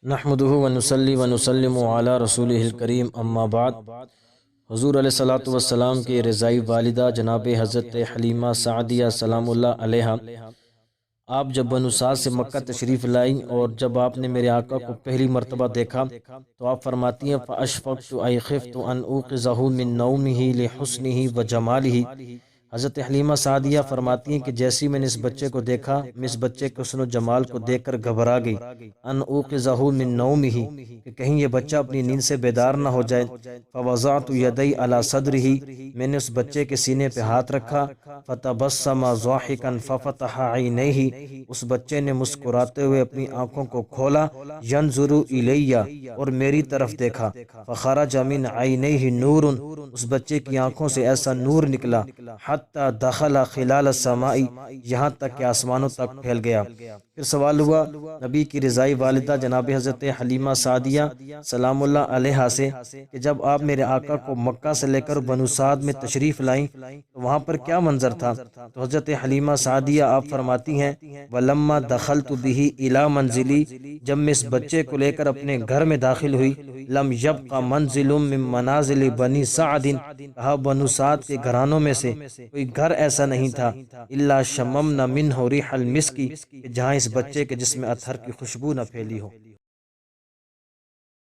نحمده ونصلی ونسلم علی رسولہ الکریم اما بعد۔ حضور علیہ الصلوۃ والسلام کے رضائی والدہ جناب حضرت حلیمہ سعدیہ سلام اللہ علیہ، آپ جب بنو سعد سے مکہ تشریف لائیں اور جب آپ نے میرے آقا کو پہلی مرتبہ دیکھا تو آپ فرماتی ہیں فَأَشْفَقْتُ أَيْ خِفْتُ أَنْ أُوقِظَهُ مِنْ نَوْمِهِ لِحُسْنِهِ وَجَمَالِهِ۔ حضرت حلیمہ سعدیہ فرماتی ہیں کہ جیسی میں نے اس بچے کو دیکھا، میں اس بچے کے حسن و جمال کو دیکھ کر گھبرا گئی۔ ان اوقظہ من نومہ، کہ کہیں یہ بچہ اپنی نیند سے بیدار نہ ہو جائے۔ فوضعت یدی علی صدرہ، میں نے اس بچے کے سینے پہ ہاتھ رکھا۔ فتبسم ضاحکا ففتح عینیہ، اس بچے نے مسکراتے ہوئے اپنی آنکھوں کو کھولا۔ ینظر الی، اور میری طرف دیکھا۔ فخرج من عینیہ نور، اس بچے کی آنکھوں سے ایسا نور نکلا حتی دخل خلال السماء، یہاں تک کہ آسمانوں تک پھیل گیا۔ پھر سوال ہوا نبی کی رضائی والدہ جناب حضرت حلیمہ سعدیہ سلام اللہ علیہ سے کہ جب آپ میرے آقا کو مکہ سے لے کر بنو سعد میں تشریف لائیں تو وہاں پر کیا منظر تھا؟ تو حضرت حلیمہ سعدیہ آپ فرماتی ہیں وَلَمَّا دَخَلْتُ بِهِ إِلَى مَنْزِلِي، جب میں اس بچے کو لے کر اپنے گھر میں داخل ہوئی، لَمْ يَبْقَ مَنْزِلٌ مِّن مَنَازِلِ بَنِي سَعْدٍ، کہا بنو سعد کے گھرانوں میں سے کوئی گھر ایسا نہیں تھا إِلَّا شَمَّمْنَا مِنْهُ رِيحَ الْمِسْكِ، کہ جہاں اس بچے کے جسم اطہر کی خوشبو نہ پھیلی ہو۔